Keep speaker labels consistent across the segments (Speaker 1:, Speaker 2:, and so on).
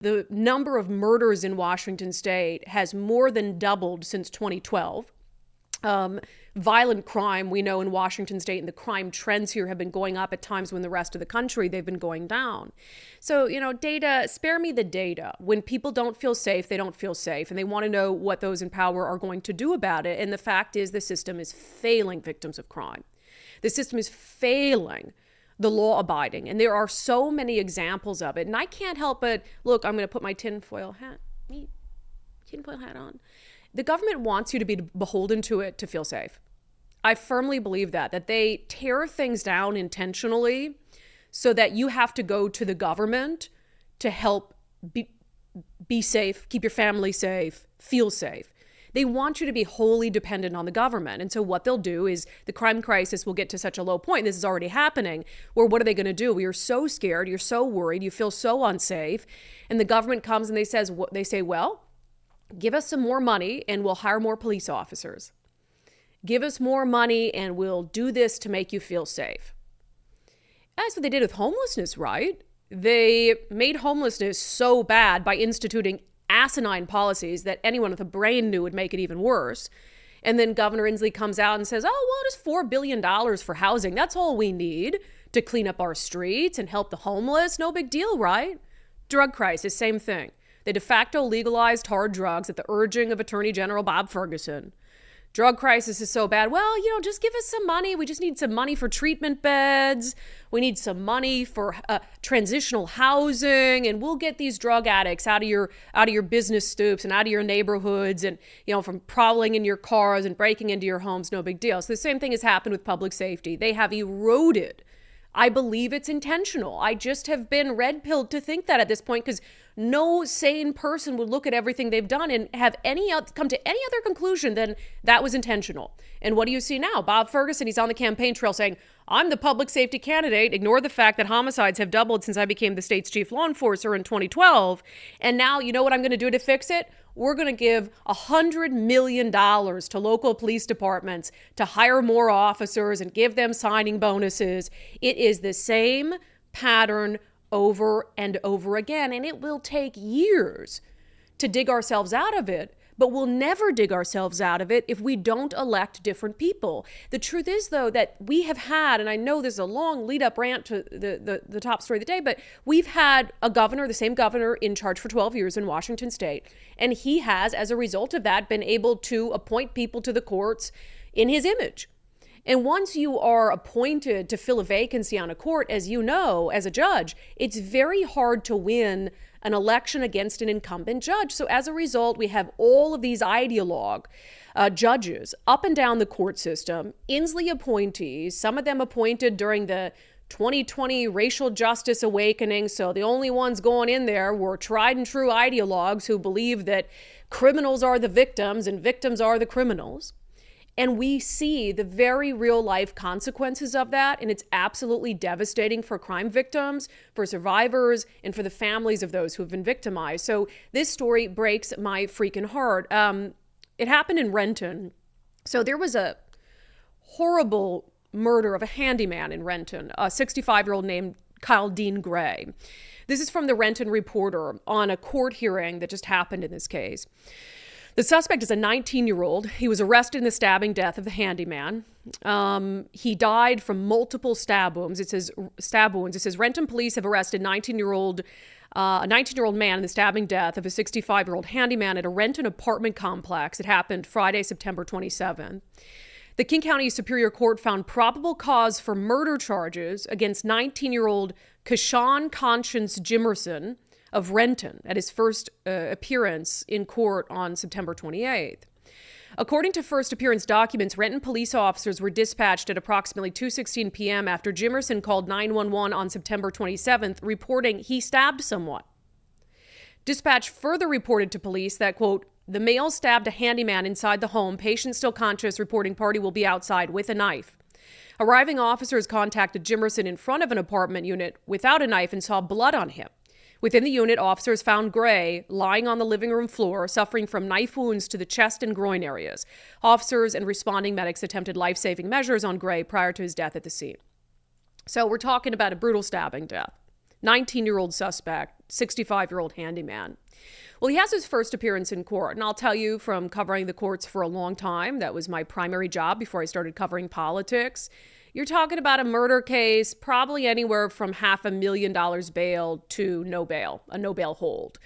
Speaker 1: The number of murders in Washington state has more than doubled since 2012. Violent crime, we know in Washington state, and the crime trends here have been going up at times when the rest of the country, they've been going down. So, data, spare me the data. When people don't feel safe, they don't feel safe, and they want to know what those in power are going to do about it. And the fact is, the system is failing victims of crime. The system is failing the law-abiding, and there are so many examples of it. And I can't help but, look, I'm going to put my tinfoil hat on. The government wants you to be beholden to it to feel safe. I firmly believe that they tear things down intentionally so that you have to go to the government to help be safe, keep your family safe, feel safe. They want you to be wholly dependent on the government. And so what they'll do is the crime crisis will get to such a low point. This is already happening. Where what are they going to do? You're so scared. You're so worried. You feel so unsafe. And the government comes and they say, well, give us some more money and we'll hire more police officers. Give us more money and we'll do this to make you feel safe. That's what they did with homelessness, right? They made homelessness so bad by instituting asinine policies that anyone with a brain knew would make it even worse. And then Governor Inslee comes out and says, oh, well, just $4 billion for housing. That's all we need to clean up our streets and help the homeless. No big deal, right? Drug crisis, same thing. They de facto legalized hard drugs at the urging of Attorney General Bob Ferguson. Drug crisis is so bad. Well, just give us some money. We just need some money for treatment beds. We need some money for transitional housing, and we'll get these drug addicts out of your business stoops and out of your neighborhoods, and from prowling in your cars and breaking into your homes. No big deal. So the same thing has happened with public safety. They have eroded. I believe it's intentional. I just have been red-pilled to think that at this point, because no sane person would look at everything they've done and have come to any other conclusion than that was intentional. And what do you see now? Bob Ferguson, he's on the campaign trail saying, I'm the public safety candidate. Ignore the fact that homicides have doubled since I became the state's chief law enforcer in 2012. And now, you know what I'm going to do to fix it? We're going to give $100 million to local police departments to hire more officers and give them signing bonuses. It is the same pattern over and over again, and it will take years to dig ourselves out of it, but we'll never dig ourselves out of it if we don't elect different people. The truth is, though, that we have had, and I know there's a long lead-up rant to the top story of the day, but we've had a governor, the same governor, in charge for 12 years in Washington state, and he has, as a result of that, been able to appoint people to the courts in his image. And once you are appointed to fill a vacancy on a court, as you know, as a judge, it's very hard to win an election against an incumbent judge. So as a result, we have all of these ideologue judges up and down the court system, Inslee appointees, some of them appointed during the 2020 racial justice awakening. So the only ones going in there were tried and true ideologues who believe that criminals are the victims and victims are the criminals. And we see the very real life consequences of that. And it's absolutely devastating for crime victims, for survivors, and for the families of those who have been victimized. So this story breaks my freaking heart. It happened in Renton. So there was a horrible murder of a handyman in Renton, a 65-year-old named Kyle Dean Gray. This is from the Renton Reporter on a court hearing that just happened in this case. The suspect is a 19-year-old. He was arrested in the stabbing death of the handyman. He died from multiple stab wounds. It says Renton police have arrested a 19-year-old man in the stabbing death of a 65-year-old handyman at a Renton apartment complex. It happened Friday, September 27th. The King County Superior Court found probable cause for murder charges against 19-year-old Kashawn Conscience Jimerson of Renton at his first appearance in court on September 28th. According to first appearance documents, Renton police officers were dispatched at approximately 2:16 p.m. after Jimerson called 911 on September 27th, reporting he stabbed someone. Dispatch further reported to police that, quote, the male stabbed a handyman inside the home, patient still conscious, reporting party will be outside with a knife. Arriving officers contacted Jimerson in front of an apartment unit without a knife and saw blood on him. Within the unit, officers found Gray lying on the living room floor, suffering from knife wounds to the chest and groin areas. Officers and responding medics attempted life-saving measures on Gray prior to his death at the scene. So we're talking about a brutal stabbing death. 19-year-old suspect, 65-year-old handyman. Well, he has his first appearance in court, and I'll tell you from covering the courts for a long time, that was my primary job before I started covering politics. You're talking about a murder case, probably anywhere from $500,000 bail to no bail, a no bail hold.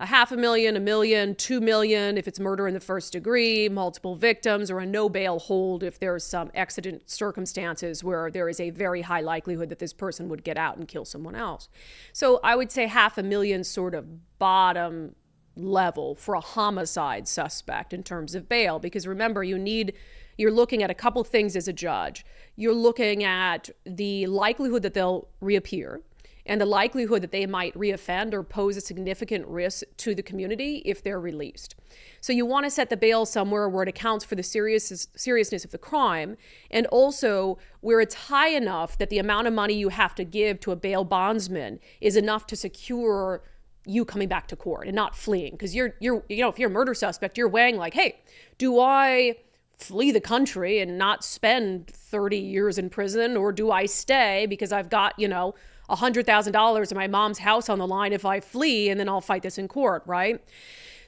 Speaker 1: $500,000, $1 million, $2 million if it's murder in the first degree, multiple victims, or a no bail hold if there's some exigent circumstances where there is a very high likelihood that this person would get out and kill someone else. So I would say $500,000 sort of bottom level for a homicide suspect in terms of bail, because remember, you're looking at a couple things as a judge. You're looking at the likelihood that they'll reappear and the likelihood that they might reoffend or pose a significant risk to the community if they're released. So you want to set the bail somewhere where it accounts for the seriousness of the crime, and also where it's high enough that the amount of money you have to give to a bail bondsman is enough to secure you coming back to court and not fleeing. Because if you're a murder suspect, you're weighing like, hey, do I flee the country and not spend 30 years in prison, or do I stay because I've got, $100,000 in my mom's house on the line if I flee, and then I'll fight this in court, right?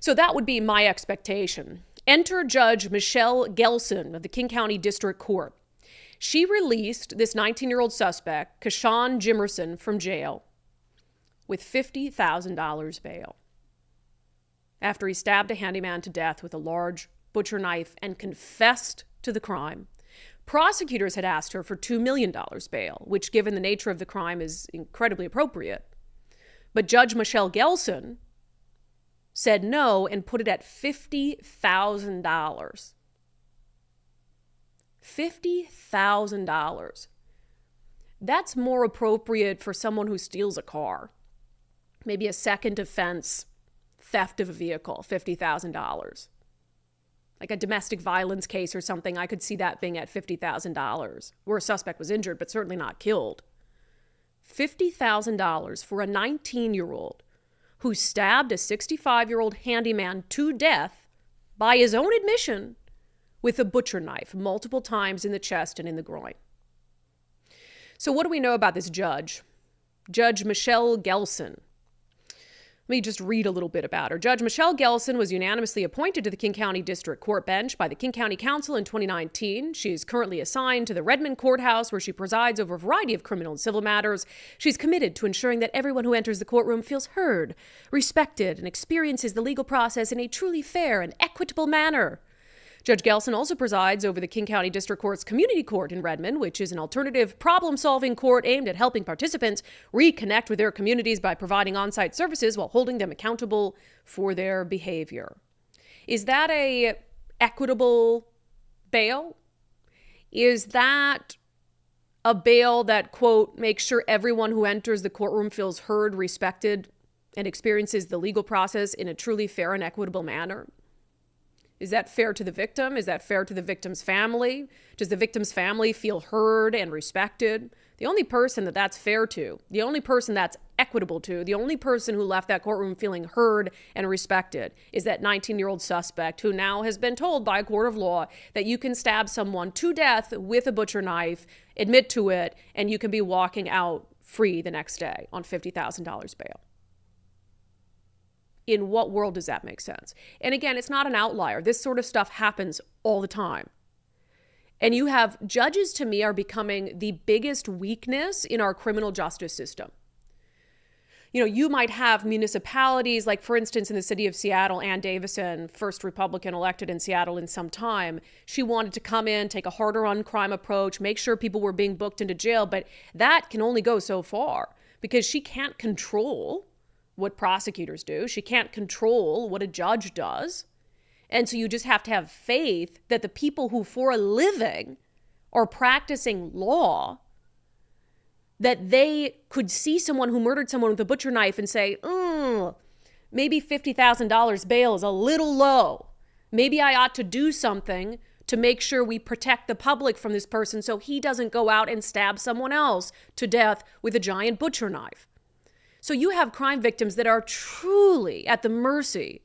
Speaker 1: So that would be my expectation. Enter Judge Michelle Gelson of the King County District Court. She released this 19-year-old suspect, Kashawn Jimerson, from jail with $50,000 bail after he stabbed a handyman to death with a large butcher knife and confessed to the crime. Prosecutors had asked her for $2 million bail, which, given the nature of the crime, is incredibly appropriate. But Judge Michelle Gelson said no and put it at $50,000. $50,000. That's more appropriate for someone who steals a car. Maybe a second offense, theft of a vehicle, $50,000. Like a domestic violence case or something, I could see that being at $50,000, where a suspect was injured, but certainly not killed. $50,000 for a 19-year-old who stabbed a 65-year-old handyman to death by his own admission with a butcher knife multiple times in the chest and in the groin. So what do we know about this judge? Judge Michelle Gelson. Let me just read a little bit about her. Judge Michelle Gelson was unanimously appointed to the King County District Court bench by the King County Council in 2019. She is currently assigned to the Renton Courthouse, where she presides over a variety of criminal and civil matters. She's committed to ensuring that everyone who enters the courtroom feels heard, respected, and experiences the legal process in a truly fair and equitable manner. Judge Gelson also presides over the King County District Court's Community Court in Redmond, which is an alternative problem-solving court aimed at helping participants reconnect with their communities by providing on-site services while holding them accountable for their behavior. Is that a equitable bail? Is that a bail that, quote, makes sure everyone who enters the courtroom feels heard, respected, and experiences the legal process in a truly fair and equitable manner? Is that fair to the victim? Is that fair to the victim's family? Does the victim's family feel heard and respected? The only person that that's fair to, the only person that's equitable to, the only person who left that courtroom feeling heard and respected is that 19-year-old suspect who now has been told by a court of law that you can stab someone to death with a butcher knife, admit to it, and you can be walking out free the next day on $50,000 bail. In what world does that make sense? And again, it's not an outlier. This sort of stuff happens all the time. And you have judges, to me, are becoming the biggest weakness in our criminal justice system. You might have municipalities, like for instance, in the city of Seattle, Ann Davison, first Republican elected in Seattle in some time. She wanted to come in, take a harder on crime approach, make sure people were being booked into jail. But that can only go so far because she can't control what prosecutors do. She can't control what a judge does. And so you just have to have faith that the people who for a living are practicing law, that they could see someone who murdered someone with a butcher knife and say, maybe $50,000 bail is a little low. Maybe I ought to do something to make sure we protect the public from this person so he doesn't go out and stab someone else to death with a giant butcher knife. So you have crime victims that are truly at the mercy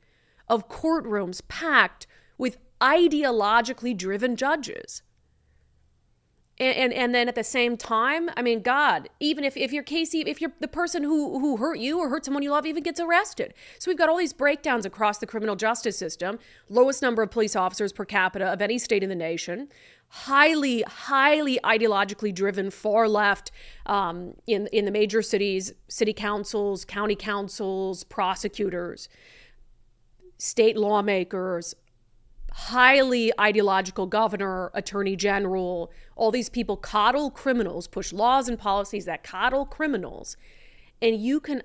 Speaker 1: of courtrooms packed with ideologically driven judges. And then at the same time, I mean, God, even if you're Casey, if you're the person who hurt you or hurt someone you love, even gets arrested. So we've got all these breakdowns across the criminal justice system, lowest number of police officers per capita of any state in the nation, highly ideologically driven, far left in the major cities, city councils, county councils, prosecutors, state lawmakers, highly ideological governor, attorney general. All these people coddle criminals, push laws and policies that coddle criminals. And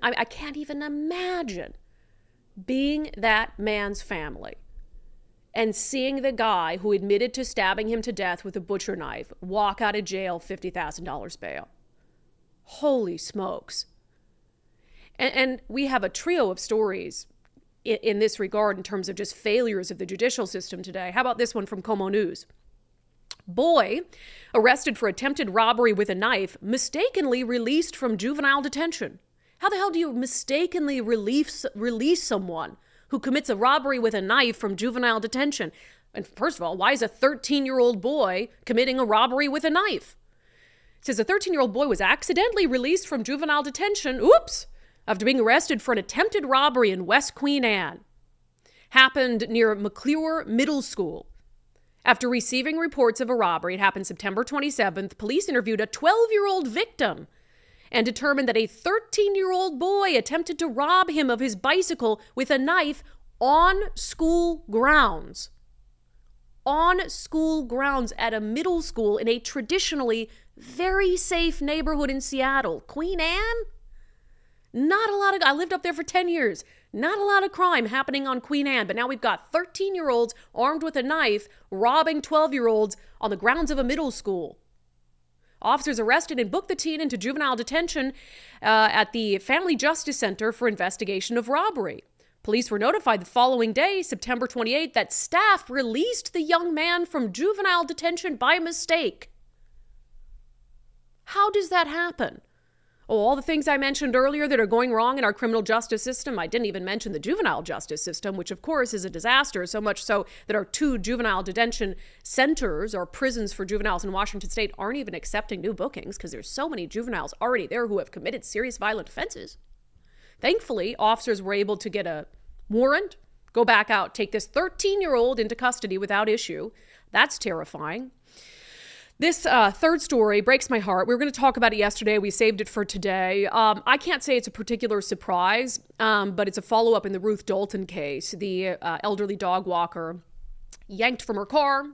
Speaker 1: I can't even imagine being that man's family and seeing the guy who admitted to stabbing him to death with a butcher knife walk out of jail, $50,000 bail. Holy smokes. And we have a trio of stories in this regard in terms of just failures of the judicial system today. How about this one from Como News? Boy arrested for attempted robbery with a knife, mistakenly released from juvenile detention. How the hell do you mistakenly release someone who commits a robbery with a knife from juvenile detention? And first of all, why is a 13-year-old boy committing a robbery with a knife? It says a 13-year-old boy was accidentally released from juvenile detention. Oops! After being arrested for an attempted robbery in West Queen Anne. Happened near McClure Middle School. After receiving reports of a robbery, it happened September 27th, police interviewed a 12-year-old victim and determined that a 13-year-old boy attempted to rob him of his bicycle with a knife on school grounds. On school grounds at a middle school in a traditionally very safe neighborhood in Seattle. Queen Anne? I lived up there for 10 years. Not a lot of crime happening on Queen Anne, but now we've got 13-year-olds armed with a knife robbing 12-year-olds on the grounds of a middle school. Officers arrested and booked the teen into juvenile detention at the Family Justice Center for investigation of robbery. Police were notified the following day, September 28th, that staff released the young man from juvenile detention by mistake. How does that happen? Oh, all the things I mentioned earlier that are going wrong in our criminal justice system. I didn't even mention the juvenile justice system, which of course is a disaster, so much so that our 2 juvenile detention centers or prisons for juveniles in Washington state aren't even accepting new bookings because there's so many juveniles already there who have committed serious violent offenses. Thankfully, officers were able to get a warrant, go back out, take this 13-year-old into custody without issue. That's terrifying. This third story breaks my heart. We were going to talk about it yesterday. We saved it for today. I can't say it's a particular surprise, but it's a follow-up in the Ruth Dalton case. The elderly dog walker yanked from her car,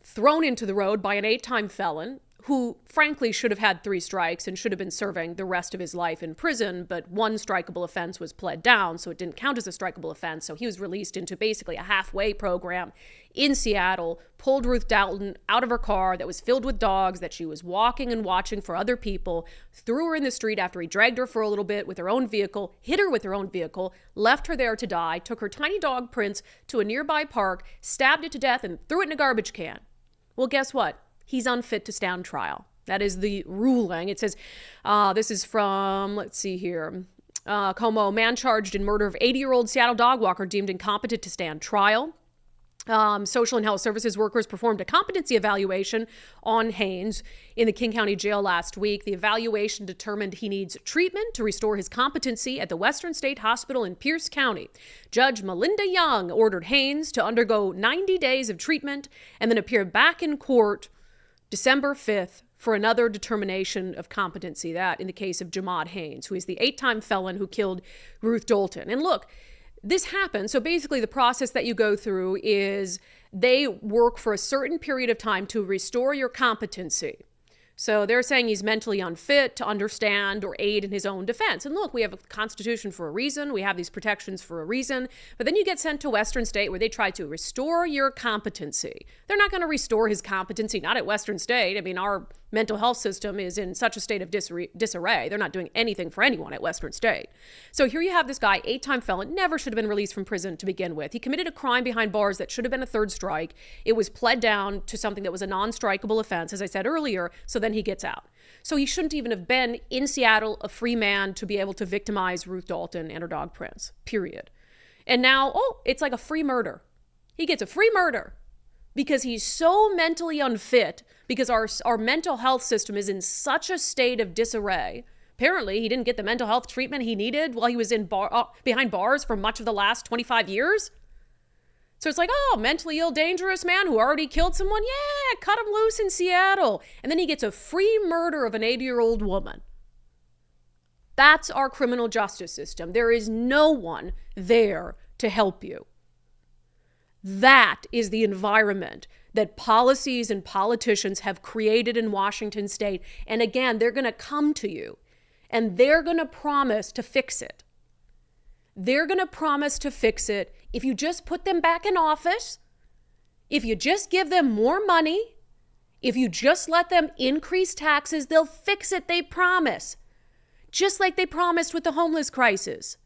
Speaker 1: thrown into the road by an 8-time felon who frankly should have had 3 strikes and should have been serving the rest of his life in prison, but 1 strikeable offense was pled down, so it didn't count as a strikeable offense. So he was released into basically a halfway program in Seattle, pulled Ruth Dalton out of her car that was filled with dogs that she was walking and watching for other people, threw her in the street after he dragged her for a little bit with her own vehicle, hit her with her own vehicle, left her there to die, took her tiny dog Prince to a nearby park, stabbed it to death, and threw it in a garbage can. Well, guess what? He's unfit to stand trial. That is the ruling. It says, this is from, let's see here, Como, man charged in murder of 80-year-old Seattle dog walker deemed incompetent to stand trial. Social and health services workers performed a competency evaluation on Haynes in the King County Jail last week. The evaluation determined he needs treatment to restore his competency at the Western State Hospital in Pierce County. Judge Melinda Young ordered Haynes to undergo 90 days of treatment and then appear back in court December 5th for another determination of competency, that in the case of Jamad Haynes, who is the 8-time felon who killed Ruth Dalton. And look, this happens. So basically the process that you go through is they work for a certain period of time to restore your competency. So they're saying he's mentally unfit to understand or aid in his own defense. And look, we have a constitution for a reason. We have these protections for a reason. But then you get sent to Western State where they try to restore your competency. They're not going to restore his competency, not at Western State. I mean, our mental health system is in such a state of disarray. They're not doing anything for anyone at Western State. So here you have this guy, 8-time felon, never should have been released from prison to begin with. He committed a crime behind bars that should have been a 3rd strike. It was pled down to something that was a non-strikeable offense, as I said earlier, so then he gets out. So he shouldn't even have been in Seattle, a free man, to be able to victimize Ruth Dalton and her dog Prince, period. And now, it's like a free murder. He gets a free murder because he's so mentally unfit, because our mental health system is in such a state of disarray. Apparently, he didn't get the mental health treatment he needed while he was behind bars for much of the last 25 years. So it's like, oh, mentally ill, dangerous man who already killed someone? Yeah, cut him loose in Seattle. And then he gets a free murder of an 80-year-old woman. That's our criminal justice system. There is no one there to help you. That is the environment that policies and politicians have created in Washington state. And again, they're going to come to you and they're going to promise to fix it. They're going to promise to fix it if you just put them back in office, if you just give them more money, if you just let them increase taxes, they'll fix it, they promise. Just like they promised with the homeless crisis.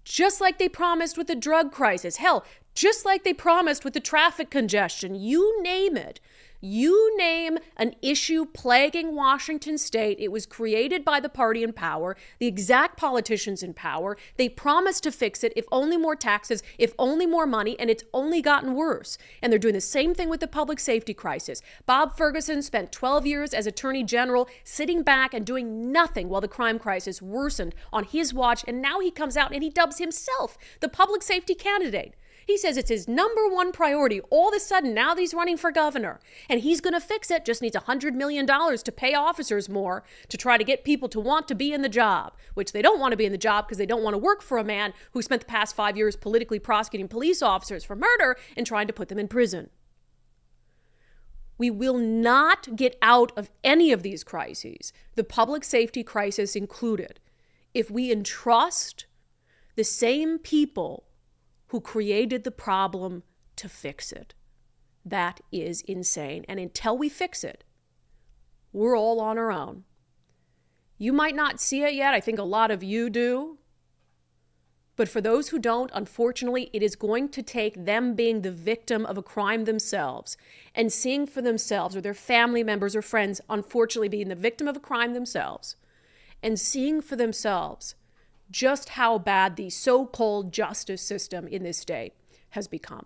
Speaker 1: Just like they promised with the drug crisis. Hell, just like they promised with the traffic congestion. You name it. You name an issue plaguing Washington state. It was created by the party in power, the exact politicians in power. They promised to fix it, if only more taxes, if only more money, and it's only gotten worse. And they're doing the same thing with the public safety crisis. Bob Ferguson spent 12 years as Attorney General sitting back and doing nothing while the crime crisis worsened on his watch, and now he comes out and he dubs himself the public safety candidate. He says it's his number one priority. All of a sudden, now that he's running for governor, and he's going to fix it, just needs $100 million to pay officers more to try to get people to want to be in the job, which they don't want to be in the job because they don't want to work for a man who spent the past 5 years politically prosecuting police officers for murder and trying to put them in prison. We will not get out of any of these crises, the public safety crisis included, if we entrust the same people who created the problem to fix it. That is insane. And until we fix it, we're all on our own. You might not see it yet. I think a lot of you do. But for those who don't, unfortunately, it is going to take them being the victim of a crime themselves and seeing for themselves, or their family members or friends, unfortunately, being the victim of a crime themselves and seeing for themselves just how bad the so-called justice system in this state has become.